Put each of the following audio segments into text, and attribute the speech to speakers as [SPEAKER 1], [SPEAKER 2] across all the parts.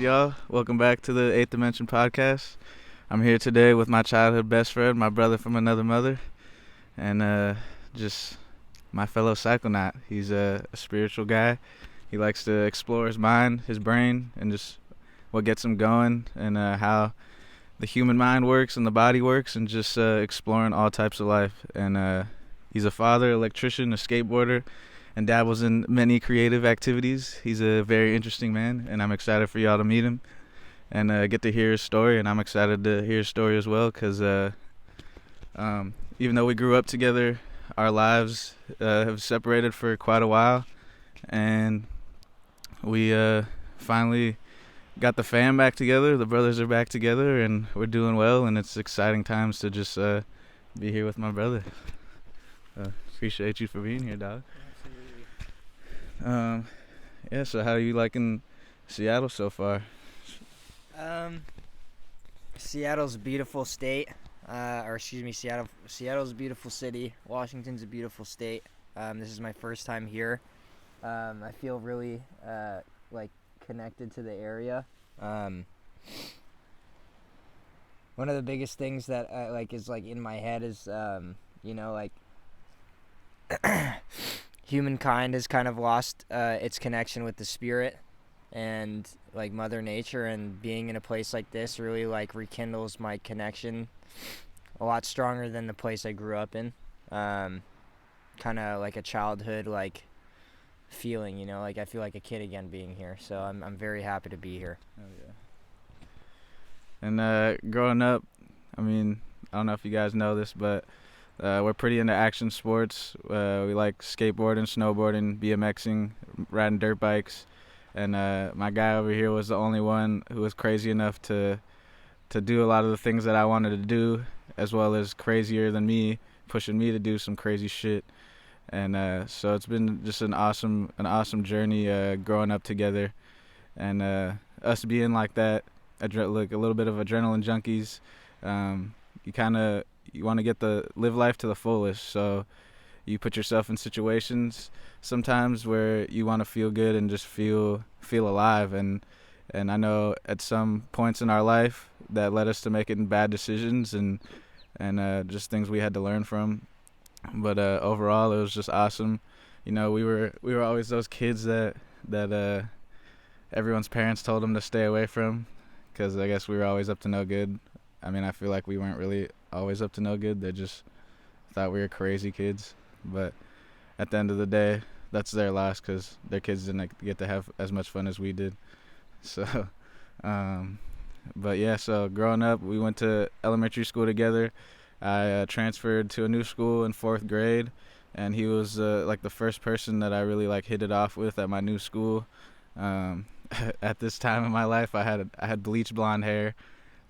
[SPEAKER 1] y'all? Welcome back to the Eighth Dimension podcast. I'm here today with my childhood best friend, my brother from another mother, and just my fellow psychonaut. He's a spiritual guy. He likes to explore his mind, his brain, and just what gets him going, and how the human mind works and the body works, and just exploring all types of life. And he's a father, electrician, a skateboarder, and dabbles in many creative activities. He's a very interesting man, and I'm excited for y'all to meet him and get to hear his story. And I'm excited to hear his story as well, because even though we grew up together, our lives have separated for quite a while, and we finally got the fam back together. The brothers are back together, and we're doing well, and it's exciting times to just be here with my brother. Appreciate you for being here, dog. Yeah, so how are you liking Seattle so far?
[SPEAKER 2] Seattle's a beautiful state, Seattle's a beautiful city. Washington's a beautiful state. This is my first time here. I feel really connected to the area. One of the biggest things that is in my head is humankind has kind of lost its connection with the spirit and Mother Nature, and being in a place like this really rekindles my connection a lot stronger than the place I grew up in. Kind of like a childhood feeling, I feel like a kid again being here, so I'm very happy to be here.
[SPEAKER 1] Oh yeah. And growing up, I mean, I don't know if you guys know this, but we're pretty into action sports. We like skateboarding, snowboarding, BMXing, riding dirt bikes. And my guy over here was the only one who was crazy enough to do a lot of the things that I wanted to do, as well as crazier than me, pushing me to do some crazy shit. And so it's been just an awesome journey growing up together. And us being like that, a little bit of adrenaline junkies, you want to live life to the fullest. So you put yourself in situations sometimes where you want to feel good and just feel alive. And I know at some points in our life that led us to making bad decisions and just things we had to learn from. But overall, it was just awesome. We were always those kids that everyone's parents told them to stay away from, because I guess we were always up to no good. I mean, I feel like we weren't really always up to no good. They just thought we were crazy kids. But at the end of the day, that's their loss, because their kids didn't get to have as much fun as we did. So, but yeah, so growing up, we went to elementary school together. I transferred to a new school in 4th grade, and he was the first person that I really hit it off with at my new school. At this time in my life, I had bleached blonde hair,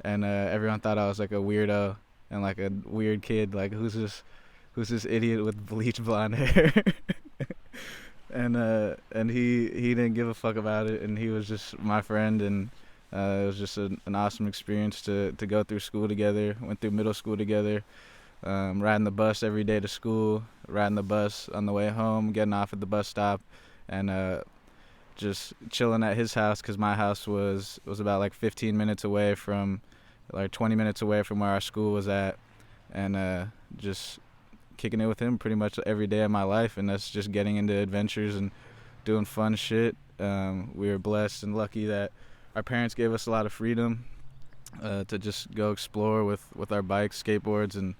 [SPEAKER 1] and everyone thought I was a weirdo and a weird kid. Who's this idiot with bleached blonde hair? and he didn't give a fuck about it, and he was just my friend, and it was just an awesome experience to go through school together. Went through middle school together, riding the bus every day to school, riding the bus on the way home, getting off at the bus stop, and just chilling at his house, because my house was about 15 minutes away from 20 minutes away from where our school was at, and just kicking it with him pretty much every day of my life. And that's just getting into adventures and doing fun shit. We were blessed and lucky that our parents gave us a lot of freedom to just go explore with our bikes, skateboards, and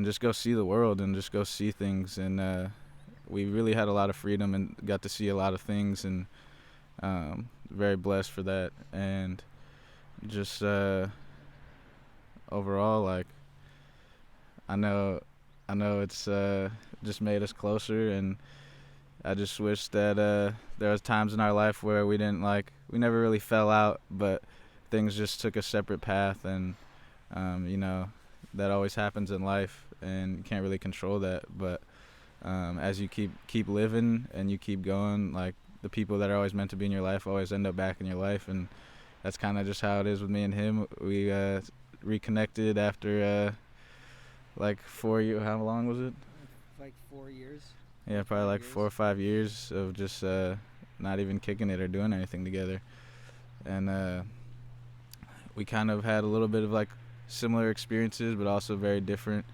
[SPEAKER 1] just go see the world and just go see things. And we really had a lot of freedom and got to see a lot of things, and very blessed for that. And just overall, I know it's just made us closer, and I just wish that there was times in our life where we never really fell out, but things just took a separate path. And that always happens in life, and you can't really control that. But as you keep living and you keep going, the people that are always meant to be in your life always end up back in your life. And that's kind of just how it is with me and him. We reconnected after 4 years. How long was it?
[SPEAKER 2] 4 years.
[SPEAKER 1] Yeah, probably 4 or 5 years of just not even kicking it or doing anything together. and we kind of had a little bit of like similar experiences, but also very different.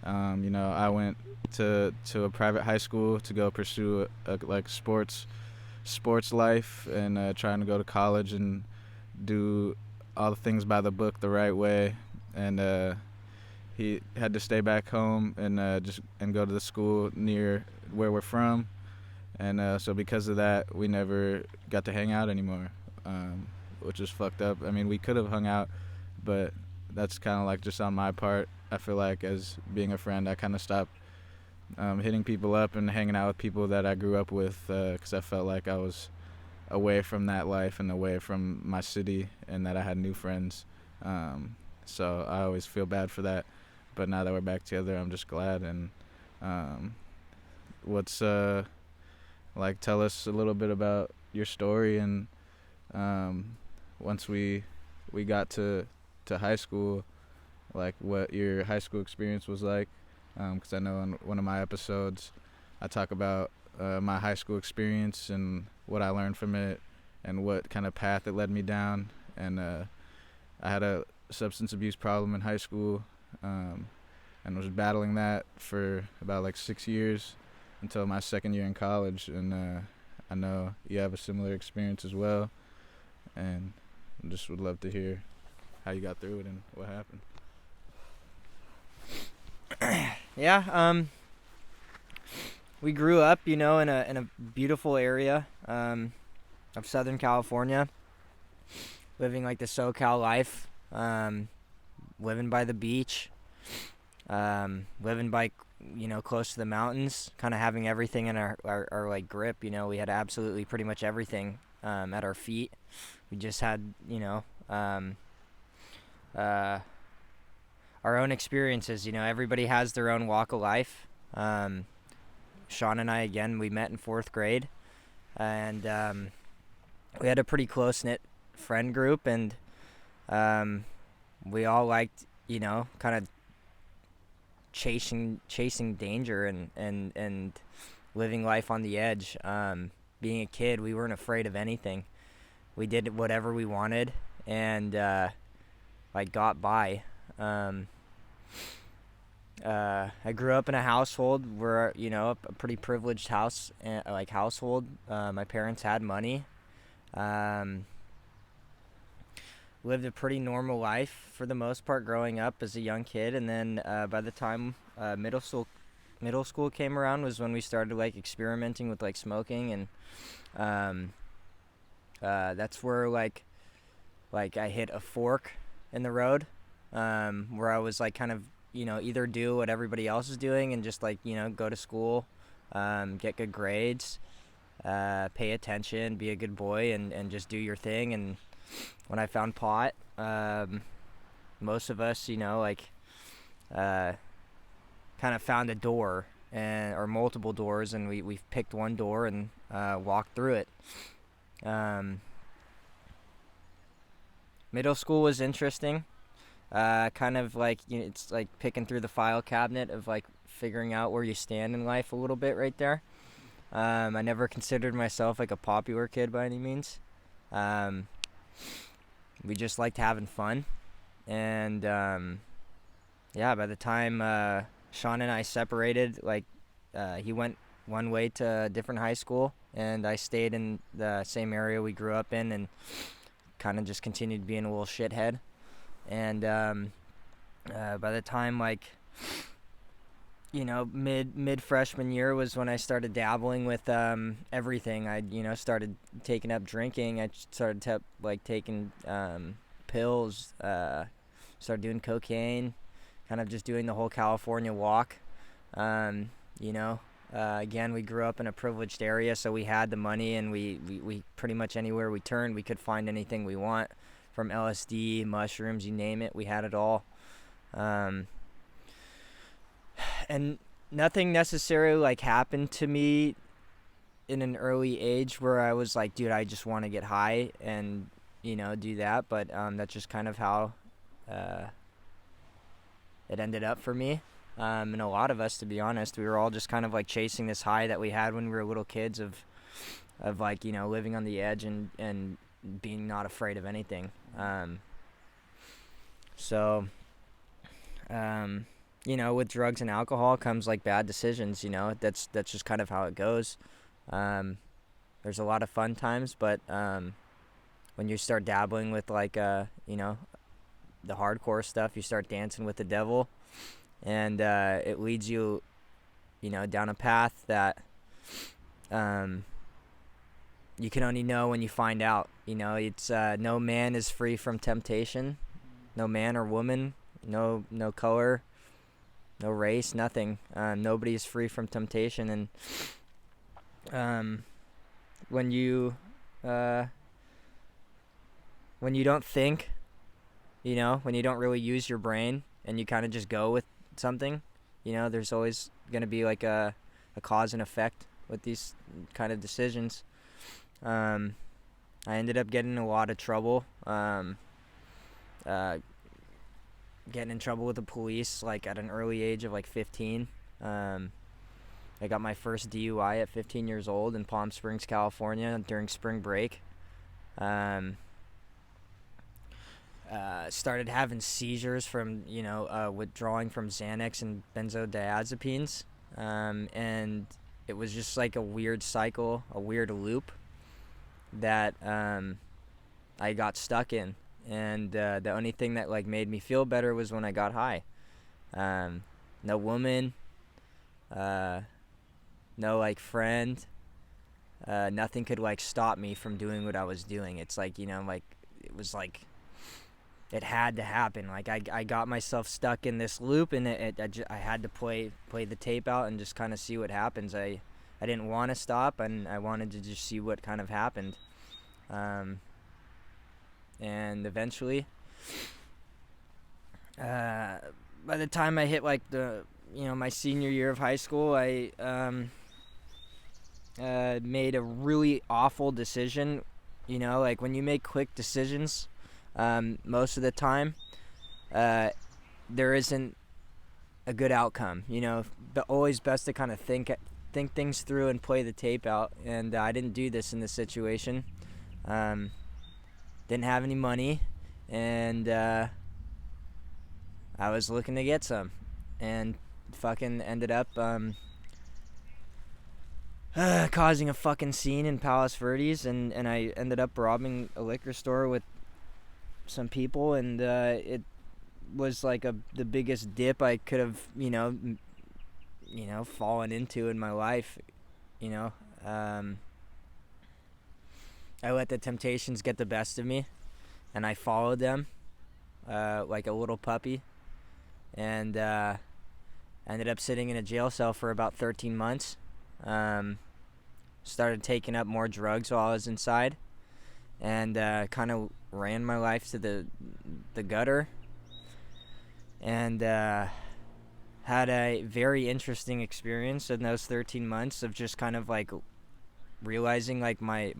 [SPEAKER 1] I went to a private high school to go pursue like sports life and trying to go to college and do all the things by the book the right way. And he had to stay back home and go to the school near where we're from. And so because of that, we never got to hang out anymore, which is fucked up. I mean, we could have hung out, but that's kind of like just on my part. I feel like as being a friend, I kind of stopped hitting people up and hanging out with people that I grew up with, because I felt like I was away from that life and away from my city, and that I had new friends. So I always feel bad for that. But now that we're back together, I'm just glad. And what's like, tell us a little bit about your story, and once we got to high school, like what your high school experience was like, because I know in one of my episodes I talk about my high school experience and what I learned from it and what kind of path it led me down. And I had a substance abuse problem in high school, and was battling that for about like 6 years until my second year in college. And I know you have a similar experience as well, and I just would love to hear how you got through it and what happened.
[SPEAKER 2] Yeah, we grew up, in a beautiful area of Southern California, living like the SoCal life, living by the beach, living by, close to the mountains, kind of having everything in our like grip. We had absolutely pretty much everything at our feet. We just had, our own experiences. Everybody has their own walk of life. Sean and I, again, we met in 4th grade, and we had a pretty close-knit friend group, and we all liked, kind of chasing danger and living life on the edge. Being a kid, we weren't afraid of anything. We did whatever we wanted, and got by. I grew up in a household where, a pretty privileged household. My parents had money. Lived a pretty normal life for the most part growing up as a young kid, and then by the time middle school came around was when we started experimenting with smoking, and that's where I hit a fork in the road, where I was kind of either do what everybody else is doing and just go to school, get good grades, pay attention, be a good boy, and just do your thing. And when I found pot, most of us kind of found a door or multiple doors, and we picked one door and walked through it. Middle school was interesting. Kind of it's like picking through the file cabinet of figuring out where you stand in life a little bit right there. I never considered myself a popular kid by any means. We just liked having fun, and by the time Sean and I separated, he went one way to a different high school, and I stayed in the same area we grew up in and kind of just continued being a little shithead. And by the time mid freshman year was when I started dabbling with everything. I started taking up drinking. I started taking pills. Started doing cocaine. Kind of just doing the whole California walk. Again, we grew up in a privileged area, so we had the money, and we pretty much anywhere we turned, we could find anything we want. From LSD, mushrooms, you name it, we had it all. And nothing necessarily happened to me in an early age where I was dude, I just want to get high and do that. But that's just kind of how it ended up for me. And a lot of us, to be honest, we were all just kind of chasing this high that we had when we were little kids of living on the edge and being not afraid of anything. So, you know, with drugs and alcohol comes like bad decisions. You know, that's just kind of how it goes. There's a lot of fun times, but when you start dabbling with like you know, the hardcore stuff, you start dancing with the devil, and it leads you, you know, down a path that you can only know when you find out. You know, it's no man is free from temptation, no man or woman, no color, no race, nothing. Nobody is free from temptation, and when you don't think, you know, when you don't really use your brain and you kind of just go with something, you know, there's always going to be like a cause and effect with these kind of decisions. I ended up getting in a lot of trouble, getting in trouble with the police like at an early age of like 15. I got my first DUI at 15 years old in Palm Springs, California during spring break. Started having seizures from, you know, withdrawing from Xanax and benzodiazepines. And it was just like a weird cycle, a weird loop that I got stuck in. And the only thing that like made me feel better was when I got high. No woman, no like friend, nothing could like stop me from doing what I was doing. It's like, you know, like it was like it had to happen. Like I got myself stuck in this loop, and I had to play the tape out and just kind of see what happens. I didn't want to stop, and I wanted to just see what kind of happened. And eventually, by the time I hit like my senior year of high school, I made a really awful decision. You know, like when you make quick decisions, most of the time, there isn't a good outcome. You know, but always best to kind of think things through and play the tape out. And I didn't do this in this situation. Didn't have any money, and I was looking to get some, and fucking ended up causing a fucking scene in Palos Verdes, and I ended up robbing a liquor store with some people, and it was like the biggest dip I could have, you know, fallen into in my life. You know, I let the temptations get the best of me, and I followed them like a little puppy, and ended up sitting in a jail cell for about 13 months. Started taking up more drugs while I was inside, and kind of ran my life to the gutter, and had a very interesting experience in those 13 months of just kind of like realizing like my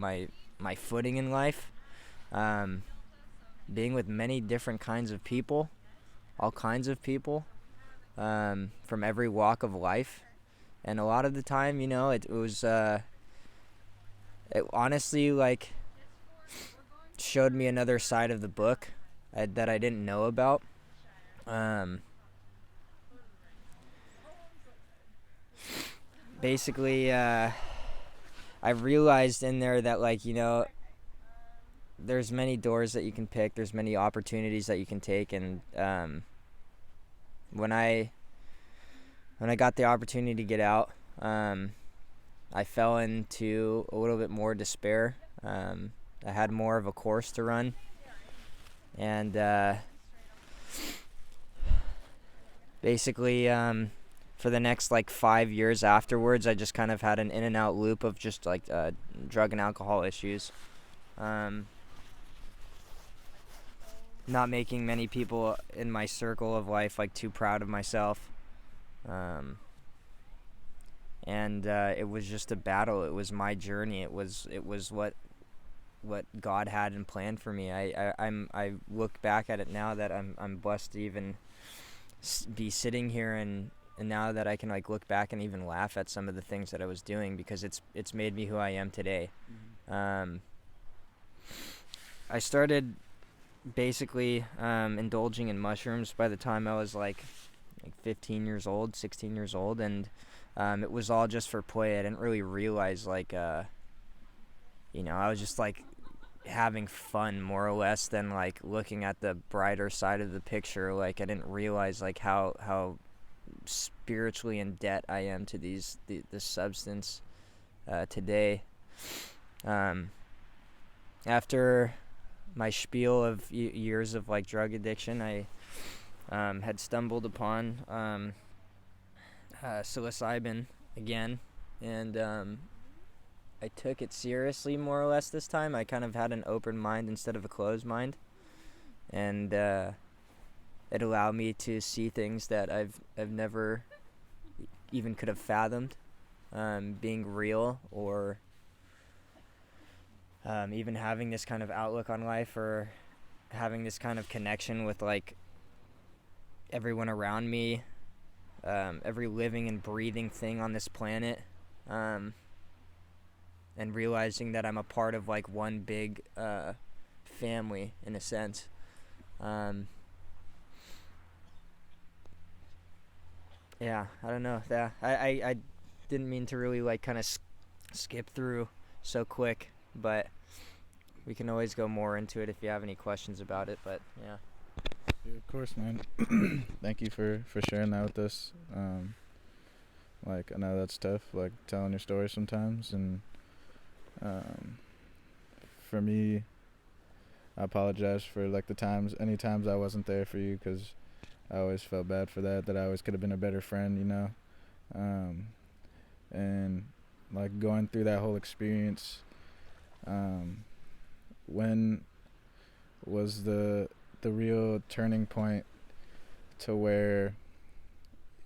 [SPEAKER 2] footing in life, being with many different kinds of people, all kinds of people, from every walk of life. And a lot of the time, you know, it was it honestly like showed me another side of the book that I didn't know about. Basically, I realized in there that, like, you know, there's many doors that you can pick, there's many opportunities that you can take, and when I got the opportunity to get out, I fell into a little bit more despair. I had more of a course to run, and basically for the next like 5 years afterwards, I just kind of had an in and out loop of just like drug and alcohol issues. Not making many people in my circle of life like too proud of myself. And it was just a battle. It was my journey. It was what God had in plan for me. I look back at it now that I'm blessed to even be sitting here, and now that I can like look back and even laugh at some of the things that I was doing, because it's made me who I am today. I started basically indulging in mushrooms by the time I was like 15 years old, 16 years old, and it was all just for play. I didn't really realize I was just like having fun more or less than like looking at the brighter side of the picture. Like I didn't realize like how spiritually in debt I am to this substance today. Um, After my spiel of years of like drug addiction, I had stumbled upon psilocybin again, and I took it seriously more or less this time. I kind of had an open mind instead of a closed mind, and it allowed me to see things that I've never even could have fathomed being real, or even having this kind of outlook on life, or having this kind of connection with like everyone around me, every living and breathing thing on this planet, and realizing that I'm a part of like one big family in a sense. Yeah, I don't know. I didn't mean to really like kind of skip through so quick, but we can always go more into it if you have any questions about it. But yeah.
[SPEAKER 1] Yeah, of course, man. Thank you for sharing that with us. Like, I know that's tough, like telling your story sometimes, and um, for me, I apologize for like any times I wasn't there for you, because I always felt bad for that I always could have been a better friend, and like going through that whole experience. When was the real turning point to where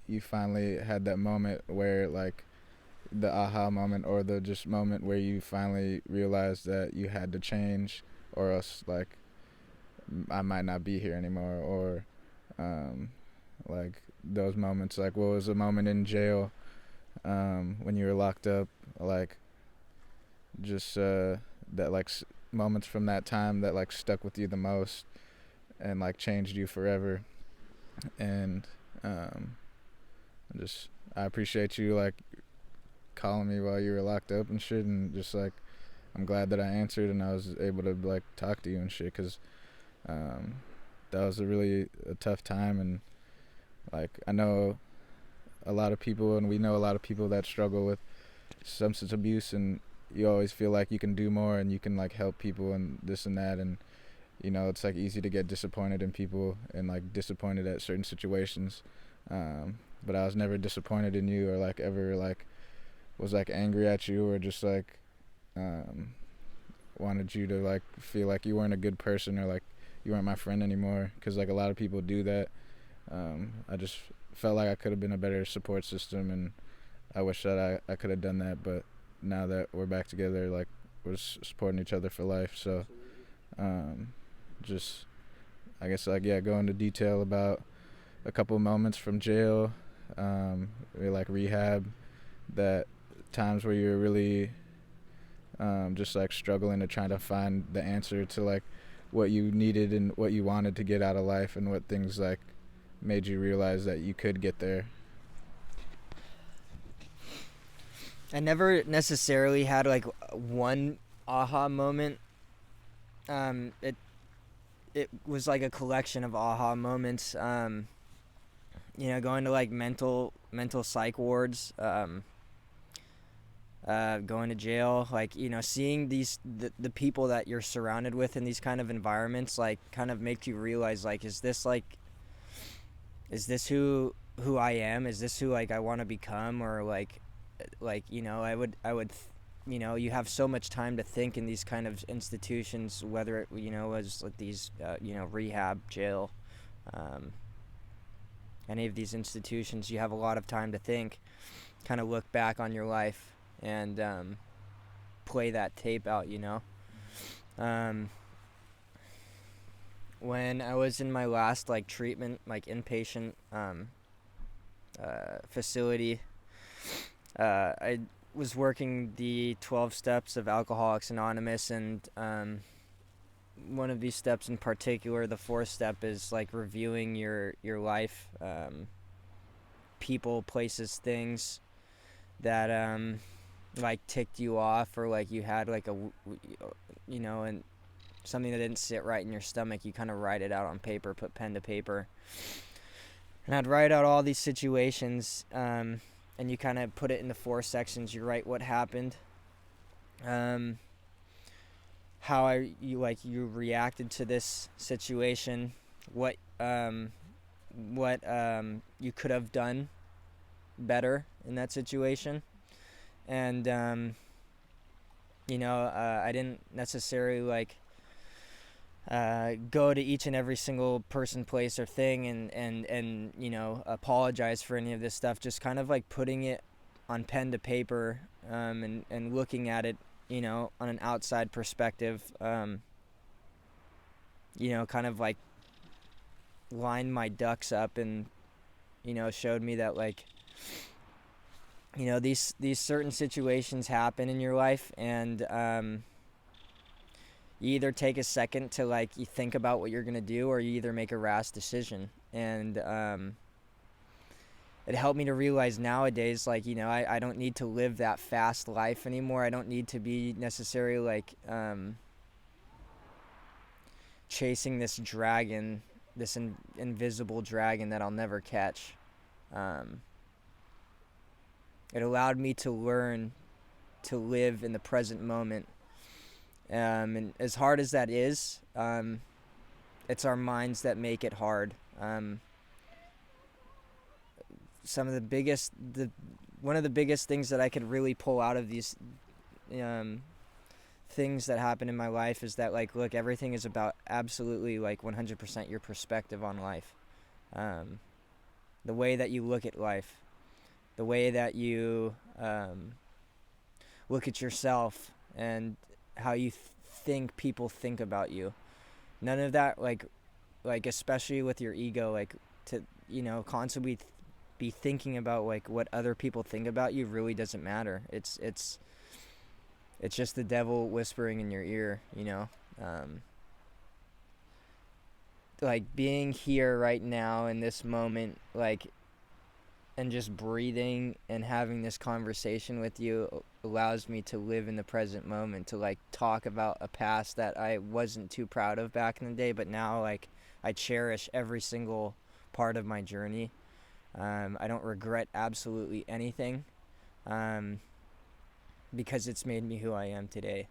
[SPEAKER 1] you finally had that moment where like the aha moment, or the just moment where you finally realized that you had to change, or else like I might not be here anymore, or like those moments, like what was a moment in jail, when you were locked up, like just that like moments from that time that like stuck with you the most and like changed you forever. And just I appreciate you like calling me while you were locked up and shit, and just like I'm glad that I answered and I was able to like talk to you and shit, because that was a tough time. And like I know a lot of people, and we know a lot of people that struggle with substance abuse, and you always feel like you can do more and you can like help people and this and that, and it's like easy to get disappointed in people and like disappointed at certain situations, but I was never disappointed in you, or like ever like was like angry at you, or just like wanted you to like feel like you weren't a good person, or like you weren't my friend anymore, because like a lot of people do that. I just felt like I could have been a better support system, and I wish that I could have done that. But now that we're back together, like we're supporting each other for life. So just I guess like go into detail about a couple moments from jail, like rehab, that times where you're really just like struggling to try to find the answer to like what you needed and what you wanted to get out of life, and what things like made you realize that you could get there.
[SPEAKER 2] I never necessarily had like one aha moment. It was like a collection of aha moments. Going to like mental psych wards, going to jail, like seeing the people that you're surrounded with in these kind of environments, like kind of make you realize like, is this who I am? Is this who like I want to become? Or like I would you have so much time to think in these kind of institutions, whether it was like these rehab, jail, any of these institutions. You have a lot of time to think, kind of look back on your life, and play that tape out. When I was in my last like treatment, like inpatient facility, I was working the 12 steps of Alcoholics Anonymous, and one of these steps in particular, the fourth step, is like reviewing your life, people, places, things that like ticked you off, or like you had like and something that didn't sit right in your stomach. You kind of write it out on paper, put pen to paper, and I'd write out all these situations, and you kind of put it into 4 sections. You write what happened, how you reacted to this situation, what you could have done better in that situation, and I didn't necessarily like go to each and every single person, place, or thing and apologize for any of this stuff. Just kind of like putting it on pen to paper, and looking at it, on an outside perspective, kind of like lined my ducks up, and showed me that like these certain situations happen in your life, and you either take a second to like you think about what you're gonna do, or you either make a rash decision. And it helped me to realize nowadays, like, I don't need to live that fast life anymore. I don't need to be necessarily like chasing this dragon, this invisible dragon that I'll never catch. It allowed me to learn to live in the present moment. And as hard as that is, it's our minds that make it hard. One of the biggest things that I could really pull out of these things that happen in my life is that, like, look, everything is about absolutely like 100% your perspective on life. The way that you look at life, the way that you look at yourself, and how you think people think about you. None of that, like especially with your ego, like, to constantly be thinking about like what other people think about you really doesn't matter. It's just the devil whispering in your ear, like being here right now in this moment, like, and just breathing and having this conversation with you allows me to live in the present moment, to like talk about a past that I wasn't too proud of back in the day, but now like I cherish every single part of my journey. I don't regret absolutely anything, because it's made me who I am today.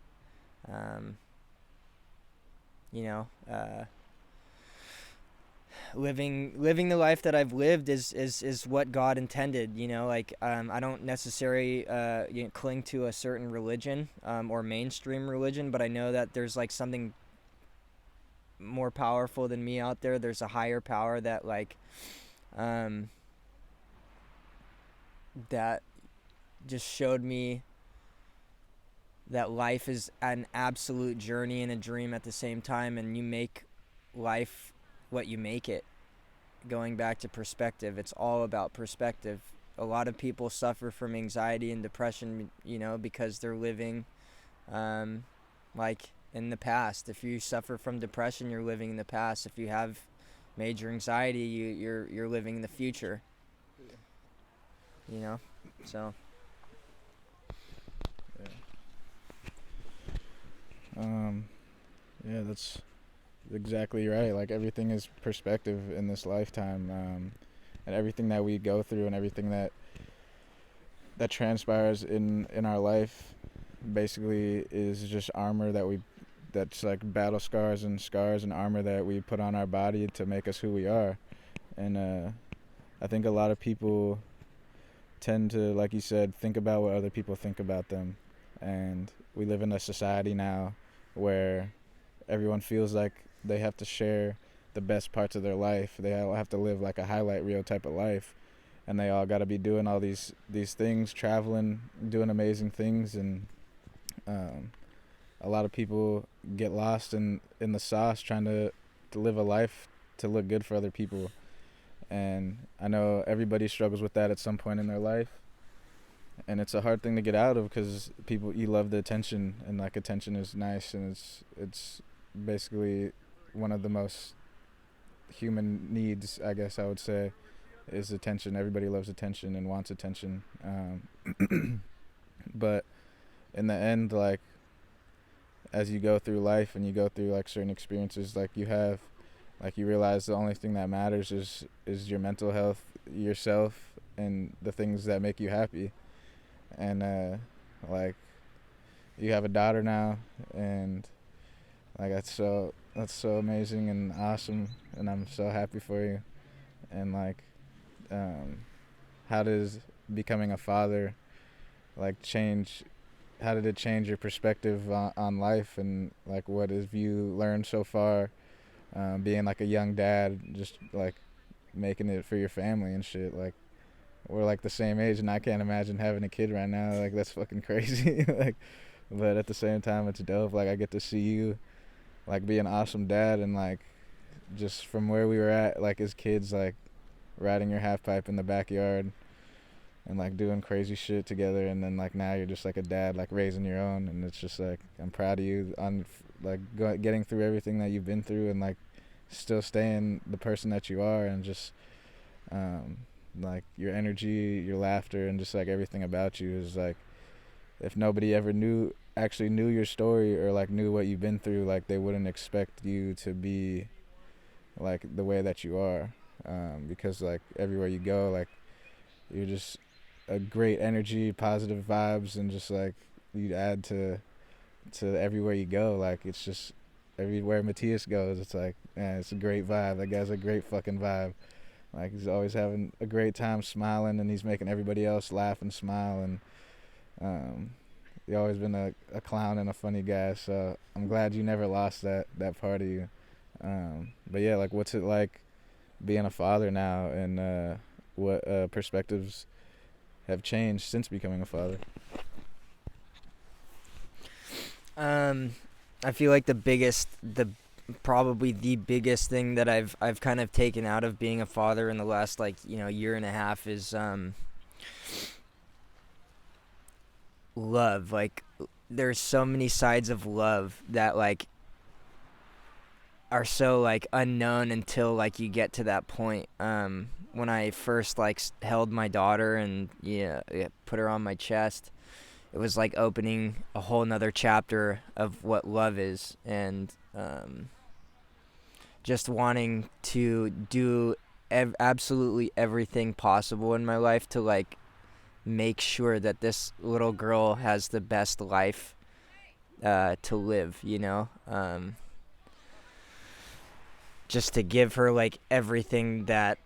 [SPEAKER 2] Living the life that I've lived is what God intended. I don't necessarily cling to a certain religion, or mainstream religion, but I know that there's like something more powerful than me out there. There's a higher power that like that just showed me that life is an absolute journey and a dream at the same time, and you make life what you make it. Going back to perspective, it's all about perspective. A lot of people suffer from anxiety and depression, because they're living like in the past. If you suffer from depression, you're living in the past. If you have major anxiety, you're living in the future. So
[SPEAKER 1] yeah, that's exactly right. Like, everything is perspective in this lifetime, and everything that we go through and everything that transpires in our life basically is just armor that's like battle scars and armor that we put on our body to make us who we are. And I think a lot of people tend to, like you said, think about what other people think about them. And we live in a society now where everyone feels like they have to share the best parts of their life. They all have to live like a highlight reel type of life, and they all got to be doing all these things, traveling, doing amazing things. And a lot of people get lost in the sauce trying to live a life to look good for other people. And I know everybody struggles with that at some point in their life, and it's a hard thing to get out of, because you love the attention, and like attention is nice, and it's basically one of the most human needs, I guess I would say, is attention. Everybody loves attention and wants attention. But in the end, like, as you go through life and you go through like certain experiences, like you realize the only thing that matters is your mental health, yourself, and the things that make you happy. And like, you have a daughter now, and like that's so amazing and awesome, and I'm so happy for you. And like, um, how does becoming a father like change? How did it change your perspective on life, and like what have you learned so far, being like a young dad, just like making it for your family and shit? Like, we're like the same age, and I can't imagine having a kid right now. Like, that's fucking crazy. Like, but at the same time, it's dope. Like, I get to see you like be an awesome dad, and like just from where we were at like as kids, like riding your half pipe in the backyard and like doing crazy shit together, and then like now you're just like a dad, like raising your own. And it's just like, I'm proud of you on like getting through everything that you've been through, and like still staying the person that you are, and just like your energy, your laughter, and just like everything about you is like, if nobody ever actually knew your story, or like knew what you've been through, like they wouldn't expect you to be like the way that you are, because like everywhere you go, like you're just a great energy, positive vibes, and just like you add to everywhere you go. Like, it's just everywhere Matthias goes, it's like, man, it's a great vibe. That guy's a great fucking vibe. Like, he's always having a great time, smiling, and he's making everybody else laugh and smile. And he's always been a clown and a funny guy. So I'm glad you never lost that part of you. But yeah, like, what's it like being a father now, and what perspectives have changed since becoming a father?
[SPEAKER 2] I feel like probably the biggest thing that I've kind of taken out of being a father in the last, like, year and a half is love. Like, there's so many sides of love that like are so like unknown until like you get to that point. When I first like held my daughter and put her on my chest, it was like opening a whole nother chapter of what love is. And just wanting to do absolutely everything possible in my life to like make sure that this little girl has the best life to live, just to give her like everything that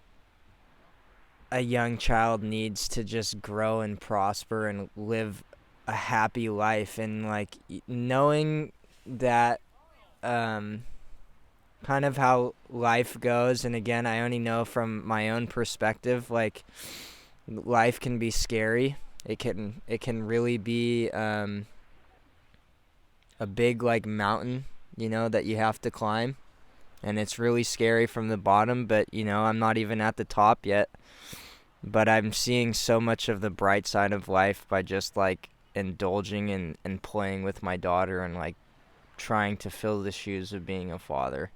[SPEAKER 2] a young child needs to just grow and prosper and live a happy life. And like knowing that kind of how life goes, and again, I only know from my own perspective, like life can be scary. It can really be a big like mountain, that you have to climb, and it's really scary from the bottom, but I'm not even at the top yet. But I'm seeing so much of the bright side of life by just like indulging and playing with my daughter, and like trying to fill the shoes of being a father.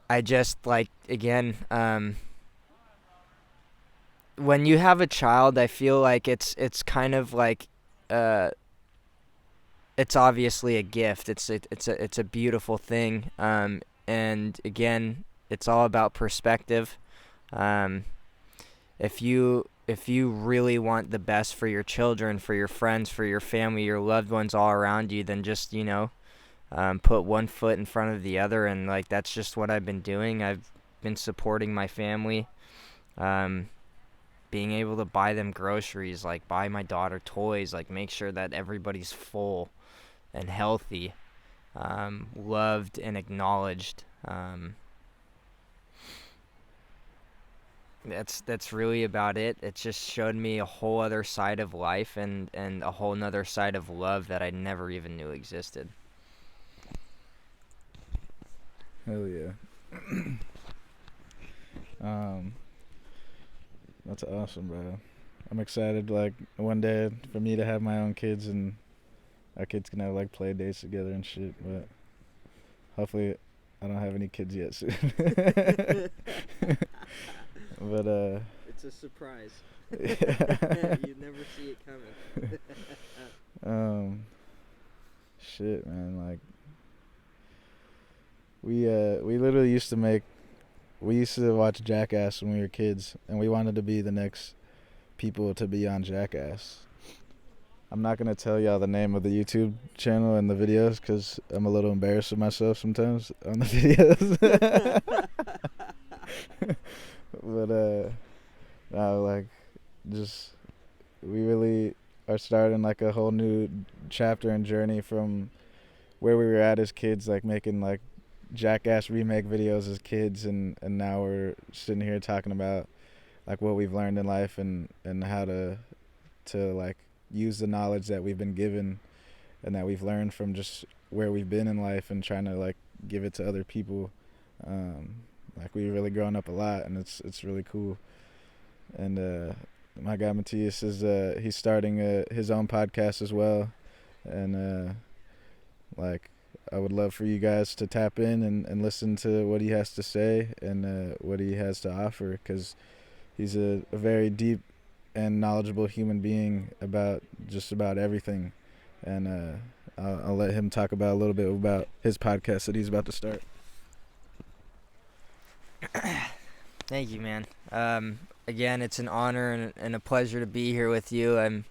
[SPEAKER 2] I just like, again, when you have a child, I feel like it's kind of like it's obviously a gift. It's a beautiful thing. And again, it's all about perspective. Um, if you really want the best for your children, for your friends, for your family, your loved ones all around you, then just put one foot in front of the other. And like that's just what I've been doing. I've been supporting my family, being able to buy them groceries, like buy my daughter toys, like make sure that everybody's full and healthy, loved and acknowledged. That's really about it. It just showed me a whole other side of life, and a whole nother side of love that I never even knew existed.
[SPEAKER 1] Hell yeah. um, that's awesome, bro. I'm excited, like, one day for me to have my own kids and our kids can have, like, play dates together and shit. But hopefully I don't have any kids yet soon. But,
[SPEAKER 2] It's a surprise.
[SPEAKER 1] yeah.
[SPEAKER 2] You never see it coming.
[SPEAKER 1] Shit, man, like, we literally we used to watch Jackass when we were kids, and we wanted to be the next people to be on Jackass. I'm not gonna tell y'all the name of the YouTube channel and the videos because I'm a little embarrassed of myself sometimes on the videos. But no, like, just we really are starting like a whole new chapter and journey from where we were at as kids, like making like Jackass remake videos as kids, and now we're sitting here talking about like what we've learned in life and how to like use the knowledge that we've been given and that we've learned from just where we've been in life and trying to like give it to other people. Like, we've really grown up a lot, and it's really cool. And my guy Matthias is he's starting his own podcast as well, and like, I would love for you guys to tap in and listen to what he has to say and what he has to offer, because he's a very deep and knowledgeable human being about just about everything. And I'll let him talk about a little bit about his podcast that he's about to start.
[SPEAKER 2] Thank you, man. Again, it's an honor and a pleasure to be here with you.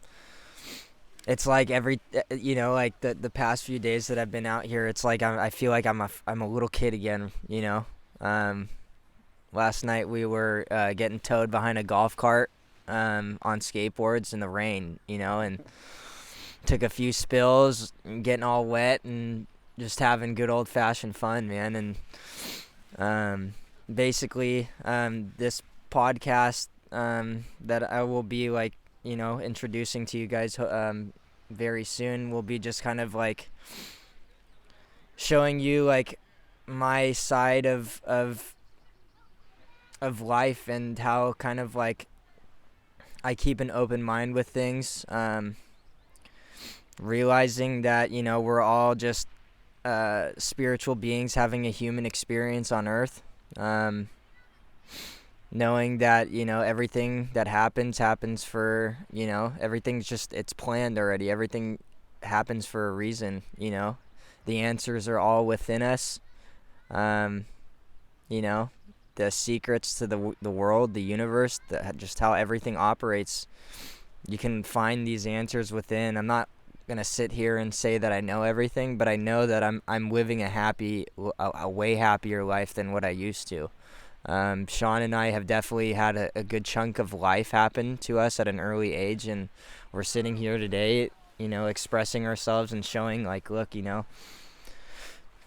[SPEAKER 2] It's like like the past few days that I've been out here, it's like I feel like I'm a little kid again, you know. Last night we were getting towed behind a golf cart on skateboards in the rain, you know, and took a few spills, and getting all wet and just having good old-fashioned fun, man. And basically, this podcast that I will be, like, you know, introducing to you guys very soon will be just kind of like showing you like my side of life and how kind of like I keep an open mind with things, realizing that, you know, we're all just spiritual beings having a human experience on earth, knowing that, you know, everything that happens for, you know, everything's just, it's planned already. Everything happens for a reason, you know. The answers are all within us. You know, the secrets to the world, the universe, just how everything operates. You can find these answers within. I'm not gonna sit here and say that I know everything, but I know that I'm living a way happier life than what I used to. Sean and I have definitely had a good chunk of life happen to us at an early age, and we're sitting here today, you know, expressing ourselves and showing like, look, you know,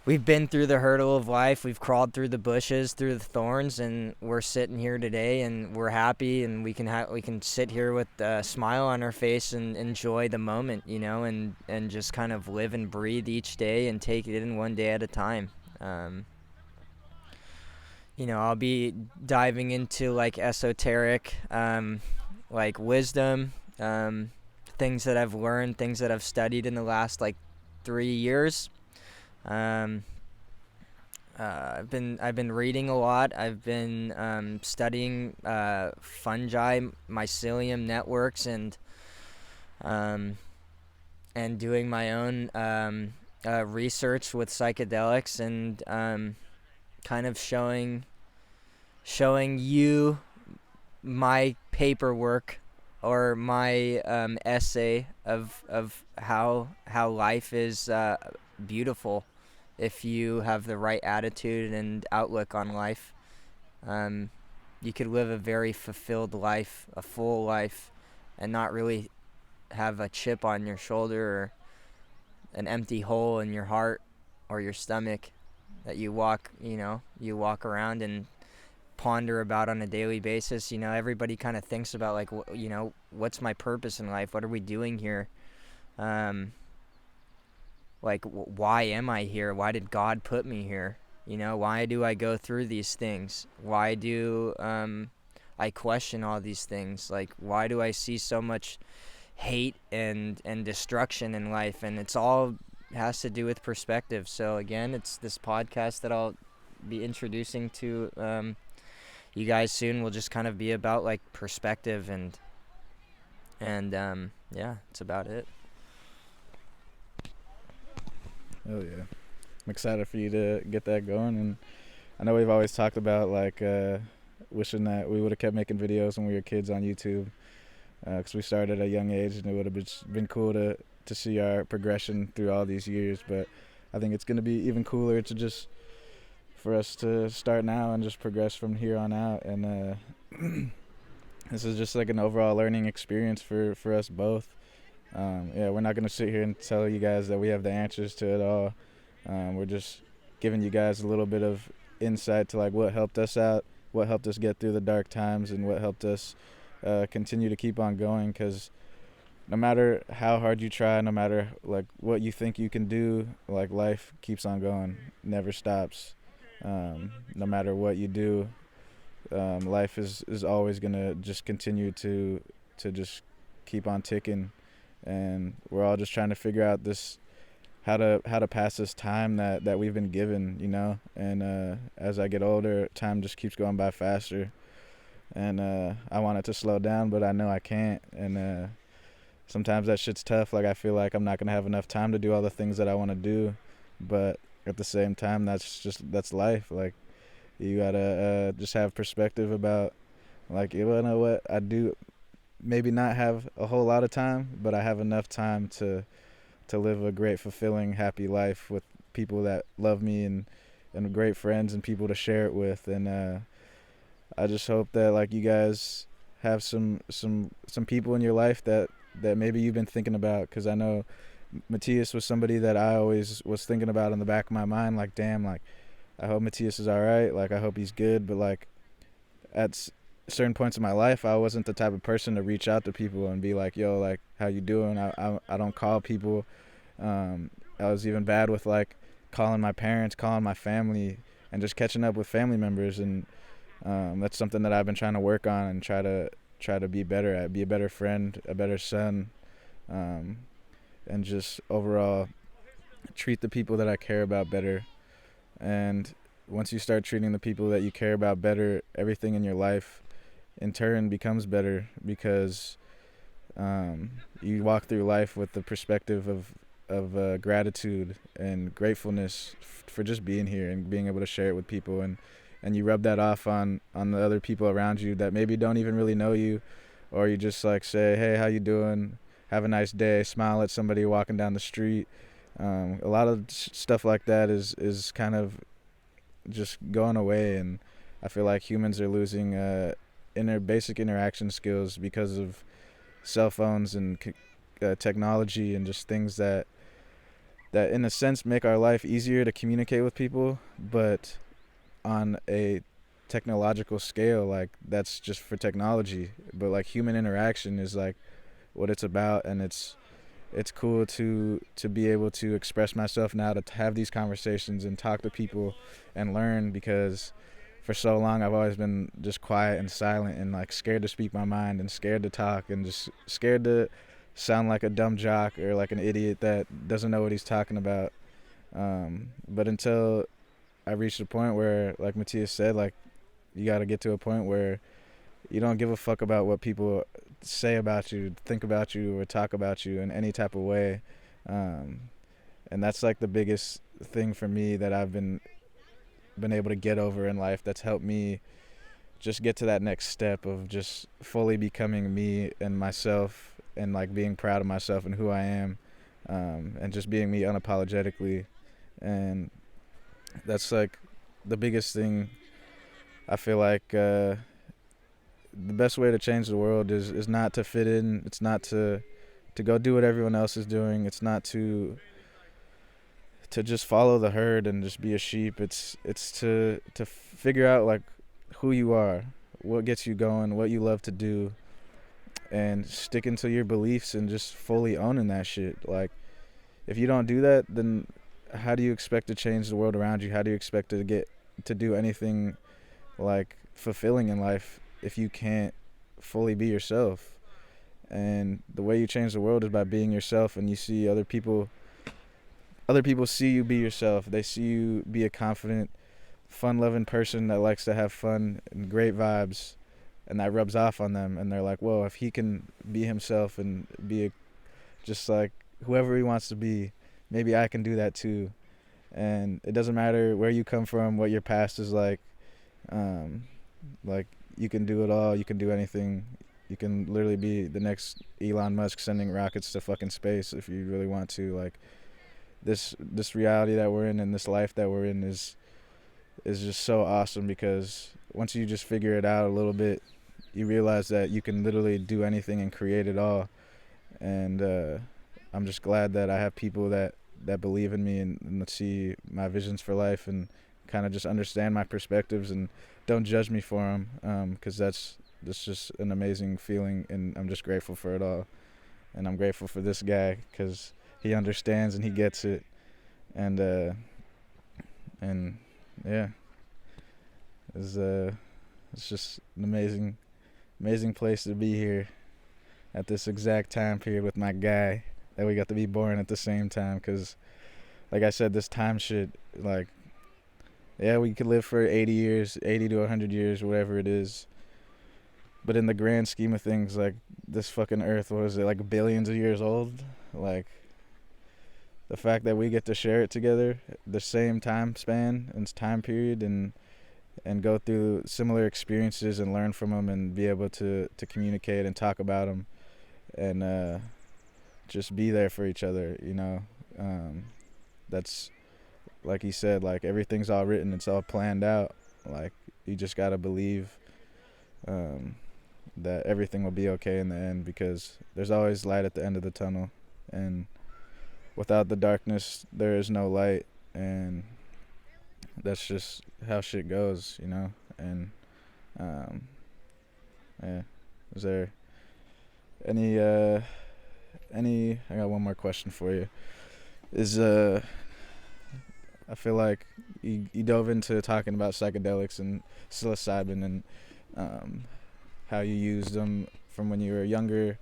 [SPEAKER 2] we've been through the hurdle of life, we've crawled through the bushes, through the thorns, and we're sitting here today and we're happy, and we can sit here with a smile on our face and enjoy the moment, you know, and just kind of live and breathe each day and take it in one day at a time. You know, I'll be diving into like esoteric, like wisdom, things that I've learned, things that I've studied in the last like 3 years. I've been reading a lot. I've been studying fungi, mycelium networks, and doing my own research with psychedelics, and kind of showing you my paperwork or my essay of how life is beautiful if you have the right attitude and outlook on life. You could live a very fulfilled life, a full life, and not really have a chip on your shoulder or an empty hole in your heart or your stomach that you walk around and ponder about on a daily basis. You know, everybody kind of thinks about like, you know, what's my purpose in life? What are we doing here? Like, why am I here? Why did God put me here? You know, why do I go through these things? Why do I question all these things. Like, why do I see so much hate and destruction in life? And it's all has to do with perspective. So again, it's this podcast that I'll be introducing to you guys soon will just kind of be about like perspective and yeah, that's about it.
[SPEAKER 1] Oh yeah, I'm excited for you to get that going, and I know we've always talked about like wishing that we would have kept making videos when we were kids on YouTube, because we started at a young age, and it would have been cool to see our progression through all these years. But I think it's gonna be even cooler to just for us to start now and just progress from here on out. And this is just like an overall learning experience for us both. Yeah, we're not gonna sit here and tell you guys that we have the answers to it all. We're just giving you guys a little bit of insight to like what helped us out, what helped us get through the dark times, and what helped us continue to keep on going. Because no matter how hard you try, no matter like what you think you can do, like life keeps on going, never stops. No matter what you do, life is always gonna just continue to just keep on ticking, and we're all just trying to figure out this how to pass this time that we've been given, you know. And as I get older, time just keeps going by faster, and I want it to slow down, but I know I can't. And sometimes that shit's tough. Like I feel like I'm not gonna have enough time to do all the things that I want to do, but at the same time, that's life. Like you gotta just have perspective about like, you know what, I do maybe not have a whole lot of time, but I have enough time to live a great, fulfilling, happy life with people that love me, and great friends and people to share it with. And I just hope that like you guys have some people in your life that maybe you've been thinking about, because I know Matthias was somebody that I always was thinking about in the back of my mind, like, damn, like I hope Matthias is all right, like I hope he's good. But like at certain points in my life, I wasn't the type of person to reach out to people and be like, yo, like how you doing? I don't call people. I was even bad with like calling my parents, calling my family, and just catching up with family members. And that's something that I've been trying to work on and try to be better at, be a better friend, a better son, and just overall treat the people that I care about better. And once you start treating the people that you care about better, everything in your life in turn becomes better, because you walk through life with the perspective of gratitude and gratefulness for just being here and being able to share it with people. And you rub that off on the other people around you that maybe don't even really know you, or you just like say, hey, how you doing? Have a nice day. Smile at somebody walking down the street. A lot of stuff like that is kind of just going away, and I feel like humans are losing basic interaction skills because of cell phones and technology, and just things that in a sense make our life easier to communicate with people, but on a technological scale, like that's just for technology. But like human interaction is like what it's about, and it's cool to be able to express myself now, to have these conversations and talk to people and learn, because for so long I've always been just quiet and silent and like scared to speak my mind and scared to talk and just scared to sound like a dumb jock or like an idiot that doesn't know what he's talking about. But until I reached a point where, like Matthias said, like you got to get to a point where you don't give a fuck about what people say about you, think about you, or talk about you in any type of way. And that's like the biggest thing for me that I've been able to get over in life, that's helped me just get to that next step of just fully becoming me and myself, and like being proud of myself and who I am, and just being me unapologetically. And that's like the biggest thing. I feel like the best way to change the world is not to fit in. It's not to go do what everyone else is doing. It's not to just follow the herd and just be a sheep. It's to figure out like who you are, what gets you going, what you love to do, and sticking to your beliefs and just fully owning that shit. Like if you don't do that, then how do you expect to change the world around you? How do you expect to get to do anything like fulfilling in life if you can't fully be yourself. And the way you change the world is by being yourself, and you see other people see you be yourself. They see you be a confident, fun-loving person that likes to have fun and great vibes, and that rubs off on them, and they're like, whoa, if he can be himself and be just like whoever he wants to be, maybe I can do that too. And it doesn't matter where you come from, what your past is um, like you can do it all, you can do anything. You can literally be the next Elon Musk sending rockets to fucking space if you really want to. Like, this reality that we're in and this life that we're in is just so awesome, because once you just figure it out a little bit, you realize that you can literally do anything and create it all. And I'm just glad that I have people that believe in me and see my visions for life and kind of just understand my perspectives and don't judge me for them, because that's just an amazing feeling, and I'm just grateful for it all. And I'm grateful for this guy because he understands and he gets it. And yeah, it's just an amazing place to be here at this exact time period with my guy that we got to be born at the same time. Because like I said, this time shit, like, yeah, we could live for 80 years, 80 to 100 years, whatever it is. But in the grand scheme of things, like, this fucking earth, what is it, like billions of years old? Like, the fact that we get to share it together, the same time span and time period, and go through similar experiences and learn from them and be able to communicate and talk about them and just be there for each other, you know. That's, like he said, like, everything's all written, it's all planned out. Like, you just gotta believe that everything will be okay in the end, because there's always light at the end of the tunnel, and without the darkness there is no light, and that's just how shit goes, you know. And yeah, is there any I got one more question for you. Is I feel like you dove into talking about psychedelics and psilocybin and how you used them from when you were younger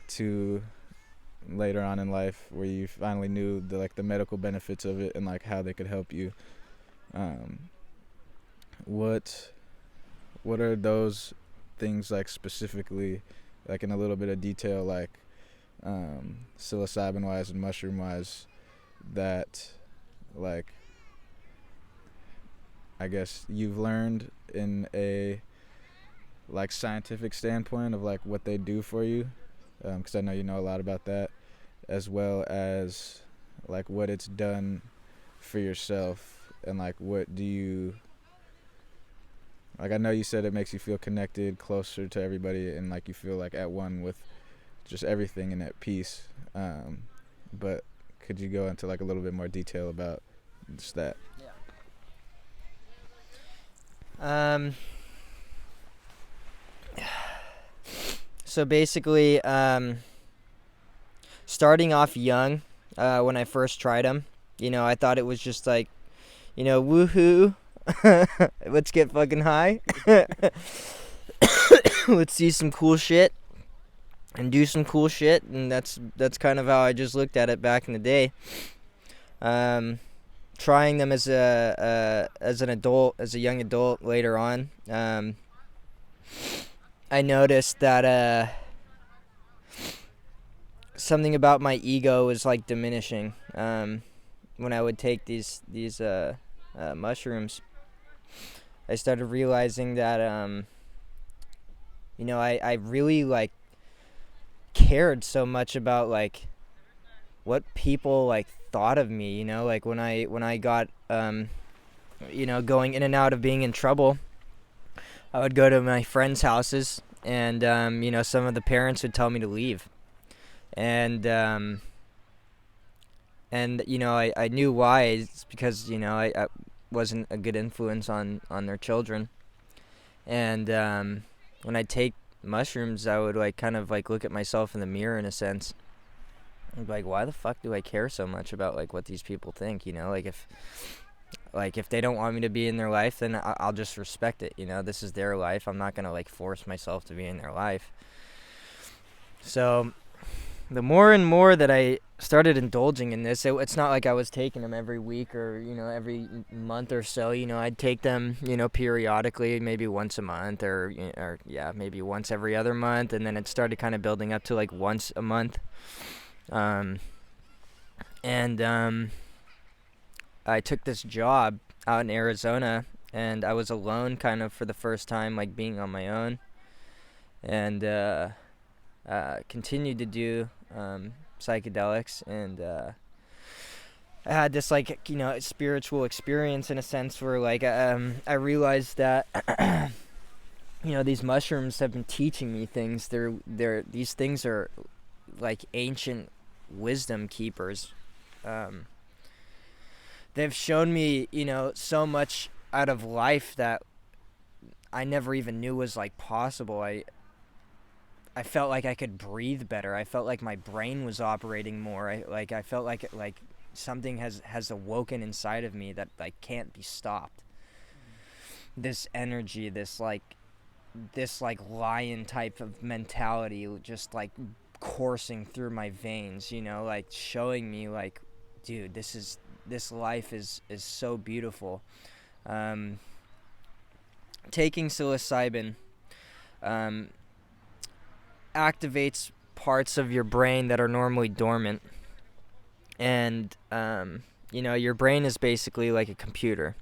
[SPEAKER 1] to later on in life, where you finally knew the medical benefits of it and like how they could help you. What are those things, like, specifically, like in a little bit of detail, like psilocybin wise and mushroom wise, that, like, I guess you've learned in a, like, scientific standpoint of like what they do for you, because I know you know a lot about that, as well as like what it's done for yourself, and like what do you, like, I know you said it makes you feel connected, closer to everybody, and like you feel like at one with just everything and at peace, but could you go into like a little bit more detail about just that?
[SPEAKER 2] So basically, starting off young, when I first tried them, you know, I thought it was just like, you know, woohoo, let's get fucking high, let's see some cool shit and do some cool shit, and that's kind of how I just looked at it back in the day. Trying them as an adult, as a young adult later on, I noticed that something about my ego was like diminishing when I would take these mushrooms. I started realizing that you know, I really like cared so much about like what people like thought of me, you know, like when I got you know, going in and out of being in trouble, I would go to my friends' houses, and you know, some of the parents would tell me to leave, and you know, I knew why. It's because, you know, I wasn't a good influence on their children, and when I take mushrooms, I would like kind of like look at myself in the mirror in a sense. I'd be like, why the fuck do I care so much about like what these people think, you know? Like, if like, if they don't want me to be in their life, then I'll just respect it. This is their life. I'm not gonna like force myself to be in their life. So the more and more that I started indulging in this, it's not like I was taking them every week or, every month or so. I'd take them, periodically, maybe once a month or maybe once every other month. And then it started kind of building up to like once a month. I took this job out in Arizona, and I was alone kind of for the first time, like being on my own. And continued to do psychedelics, and I had this like spiritual experience in a sense where like I realized that these mushrooms have been teaching me things. These things are like ancient wisdom keepers. They've shown me so much out of life that I never even knew was like possible. I felt like I could breathe better. I felt like my brain was operating more. I felt like something has awoken inside of me that like can't be stopped. This energy, this lion type of mentality, just like coursing through my veins. Like showing me like, dude, this life is so beautiful. Taking psilocybin activates parts of your brain that are normally dormant, and your brain is basically like a computer,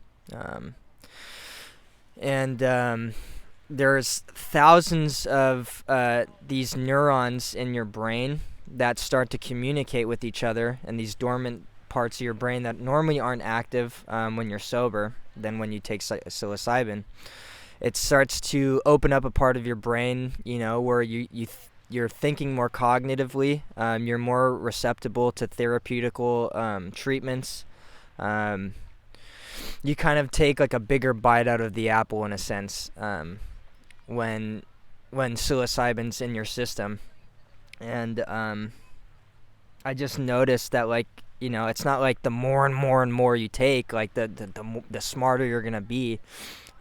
[SPEAKER 2] and there's thousands of these neurons in your brain that start to communicate with each other, and these dormant parts of your brain that normally aren't active when you're sober, then when you take psilocybin, it starts to open up a part of your brain, where you're thinking more cognitively. You're more receptible to therapeutical treatments. You kind of take like a bigger bite out of the apple in a sense when psilocybin's in your system. And I just noticed that like it's not like the more and more and more you take, like the smarter you're gonna be.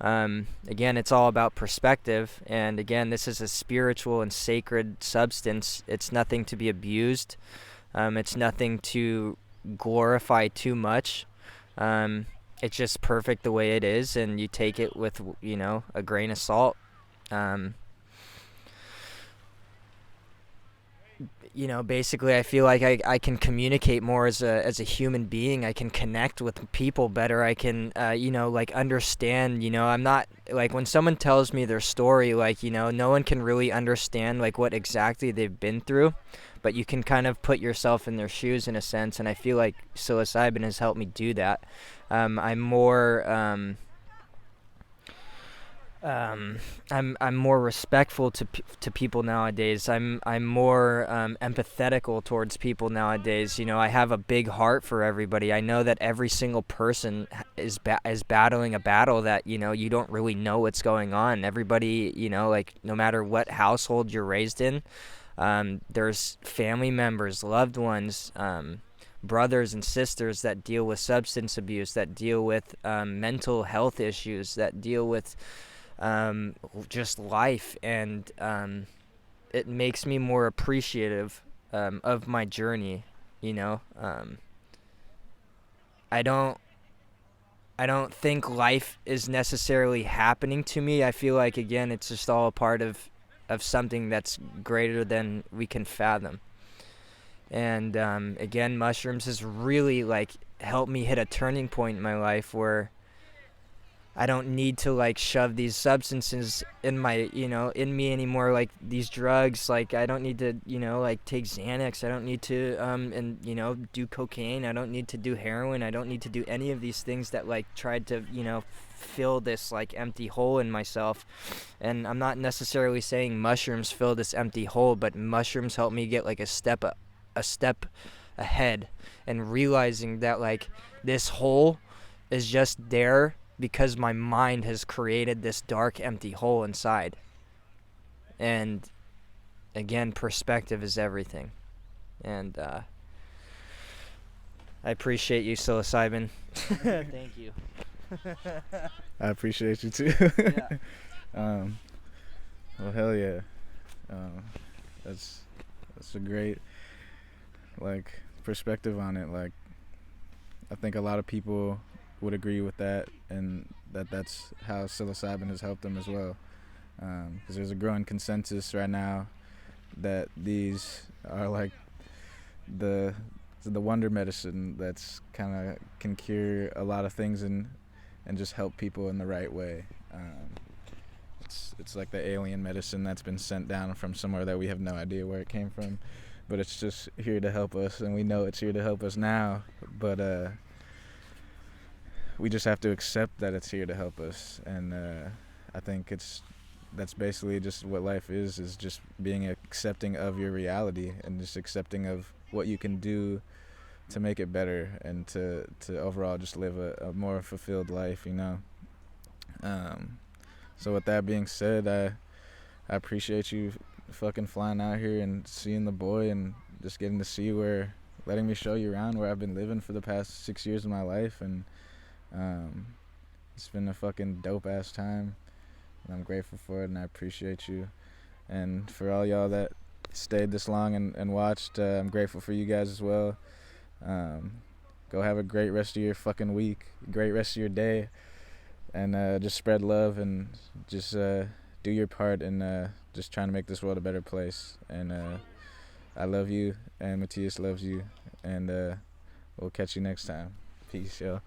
[SPEAKER 2] Again, it's all about perspective, and again, this is a spiritual and sacred substance. It's nothing to be abused. It's nothing to glorify too much. It's just perfect the way it is, and you take it with a grain of salt. Basically I feel like I can communicate more as a human being. I can connect with people better. I can, like understand, I'm not, like when someone tells me their story, like, no one can really understand like what exactly they've been through, but you can kind of put yourself in their shoes in a sense. And I feel like psilocybin has helped me do that. I'm more, I'm more respectful to people nowadays. I'm more empathetical towards people nowadays. I have a big heart for everybody. I know that every single person is battling a battle that you don't really know what's going on. Everybody, like no matter what household you're raised in, there's family members, loved ones, brothers and sisters that deal with substance abuse, that deal with mental health issues, that deal with just life, and it makes me more appreciative of my journey. I don't think life is necessarily happening to me. I feel like again it's just all a part of something that's greater than we can fathom. And again, mushrooms has really like helped me hit a turning point in my life where I don't need to like shove these substances in my, in me anymore. Like these drugs, like I don't need to, like take Xanax. I don't need to, do cocaine. I don't need to do heroin. I don't need to do any of these things that like tried to, fill this like empty hole in myself. And I'm not necessarily saying mushrooms fill this empty hole, but mushrooms help me get like a step ahead, and realizing that like this hole is just there because my mind has created this dark, empty hole inside. And again, perspective is everything. And I appreciate you, psilocybin. Thank you.
[SPEAKER 1] I appreciate you too.
[SPEAKER 2] Yeah.
[SPEAKER 1] Well, hell yeah. Um, that's a great like perspective on it. Like, I think a lot of people would agree with that, and that's how psilocybin has helped them as well. Because there's a growing consensus right now that these are like the wonder medicine that's kind of can cure a lot of things and just help people in the right way. It's like the alien medicine that's been sent down from somewhere that we have no idea where it came from, but it's just here to help us, and we know it's here to help us now. But we just have to accept that it's here to help us, and I think that's basically just what life is just being accepting of your reality and just accepting of what you can do to make it better and to overall just live a more fulfilled life, you know. So with that being said, I appreciate you fucking flying out here and seeing the boy and just getting to see letting me show you around where I've been living for the past 6 years of my life, and it's been a fucking dope ass time, and I'm grateful for it, and I appreciate you. And for all y'all that stayed this long and watched, I'm grateful for you guys as well. Go have a great rest of your fucking week, great rest of your day, and just spread love and just do your part in just trying to make this world a better place. And I love you, and Matthias loves you, and we'll catch you next time. Peace, y'all.